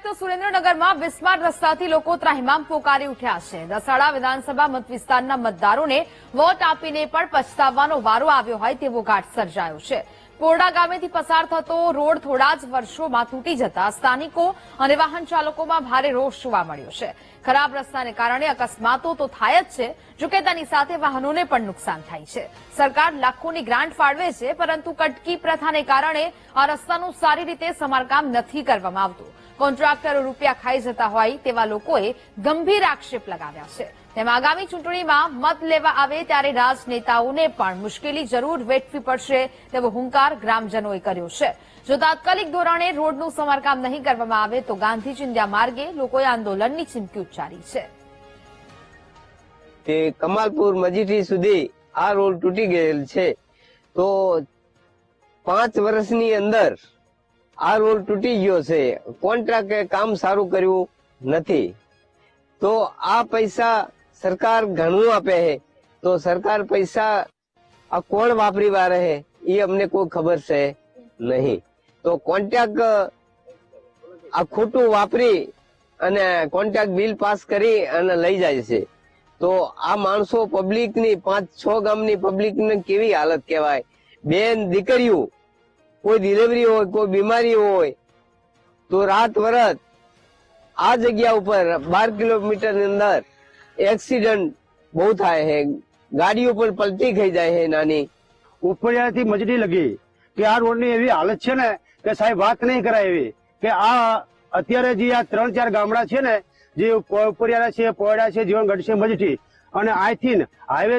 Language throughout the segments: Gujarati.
તો સુરેન્દ્રનગરમાં બિસ્માર રસ્તાથી લોકો ત્રાહિમામ પોકારી ઉઠ્યા છે। દસાડા વિધાનસભા મત વિસ્તારના મતદારોને વોટ આપીને પણ પછતાવવાનો વારો આવ્યો હોય તેવો ઘાટ સર્જાયો છે। પોરડા ગામેથી પસાર થતો રોડ થોડા જ વર્ષોમાં તૂટી જતા સ્થાનિકો અને વાહન ચાલકોમાં ભારે રોષ જોવા મળ્યો છે। ખરાબ રસ્તાને કારણે અકસ્માતો તો થાય જ છે, જોકે તેની સાથે વાહનોને પણ નુકસાન થાય છે। સરકાર લાખોની ગ્રાન્ટ ફાળવે છે, પરંતુ કટકી પ્રથાને કારણે આ રસ્તાનું સારી રીતે સમારકામ નથી કરવામાં આવતું। કોન્ટ્રાક્ટરો રૂપિયા ખાઈ જતા હોય તેવા લોકોએ ગંભીર આક્ષેપ લગાવ્યા છે। તેમ આગામી ચૂંટણીમાં મત લેવા આવે ત્યારે રાજનેતાઓને પણ મુશ્કેલી જરૂર વેઠવી પડશે તેવો હુંકાર ગ્રામજનોએ કર્યો છે। જો તાત્કાલિક ધોરણે રોડનું સમારકામ નહીં કરવામાં આવે તો ગાંધી ચિંધ્યા માર્ગે લોકોએ આંદોલનની ચીમકી ઉચ્ચારી છે। તે કમાલપુર મજીઠી સુધી આ રોડ તૂટી ગયેલ છે, તો 5 વર્ષની અંદર આ રોડ તૂટી ગયો છે। કોન્ટ્રાક્ટે કામ સારું કર્યું નથી, તો આ પૈસા સરકાર ઘણું આપે છે, તો સરકાર પૈસા આ કોણ વાપરી વારે છે એ અમને કોઈ ખબર છે નહીં। તો કોન્ટ્રાક્ટ આ ખોટું વાપરી અને કોન્ટ્રાક્ટ બિલ પાસ કરી અને લઈ જાય છે। તો આ માણસો પબ્લિકની 5-6 ગામની પબ્લિકને કેવી હાલત કહેવાય। બેન દીકરીઓ કોઈ ડિલિવરી હોય, કોઈ બીમારી હોય તો રાત વરત આ જગ્યા ઉપર 12 કિલોમીટર ની અંદર એક્સિડન્ટ બહુ થાય છે, ગાડીઓ પણ પલટી ખાઈ જાય છે નાની। ઉપરિયાથી મજડી લગી કે આ રોડની એવી હાલત છે ને કે સાહેબ વાત નહીં કરાય એવી કે આ અત્યારે જે આ 3-4 ગામડા છે ને, જે ઉપરિયાળા છે, પોયડા છે, જીવનગઢ છે, મજડી, અને અહીંથી હાઈવે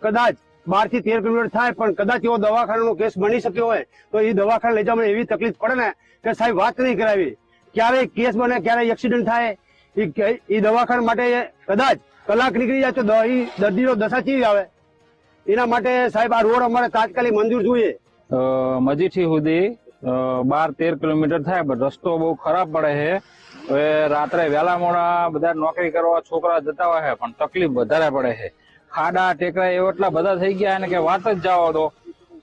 કદાચ 12 થી 13 કિલોમીટર થાય, પણ કદાચ એવો દવાખાનાનો કેસ બની શક્યો હોય તો એ દવાખાને લઈ જવામાં એવી તકલીફ પડે ને કે સાહેબ વાત નહીં કરાવી। ક્યારે કેસ બને, ક્યારે એક્સિડન્ટ થાય, એ દવાખાના માટે કદાચ કલાક નીકળી જાય તો દર્દીનો દશા કેવી આવે। એના માટે સાહેબ આ રોડ અમારે તાત્કાલિક મંજૂર જોઈએ। મજીઠી સુધી 12-13 કિલોમીટર થાય, પણ રસ્તો બહુ ખરાબ પડે છે। હવે રાત્રે વહેલા મોડા બધા નોકરી કરવા છોકરા જતા હોય છે, પણ તકલીફ વધારે પડે છે। ખાડા ટેકરા એટલા બધા થઈ ગયા ને કે વાત જ જાઓ તો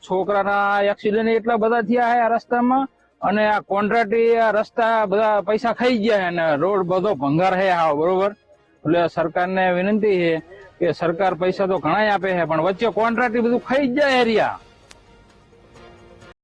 છોકરાના એક્સિડન્ટ એટલા બધા થયા છે આ રસ્તામાં, અને આ કોન્ટ્રાક્ટી આ રસ્તા બધા પૈસા ખાઈ ગયા છે અને રોડ બધો ભંગાર છે હા બરોબર। એટલે સરકારને વિનંતી છે કે સરકાર પૈસા તો ઘણા આપે છે, પણ વચ્ચે કોન્ટ્રાક્ટી બધું ખાઈ જ જાય એરિયા।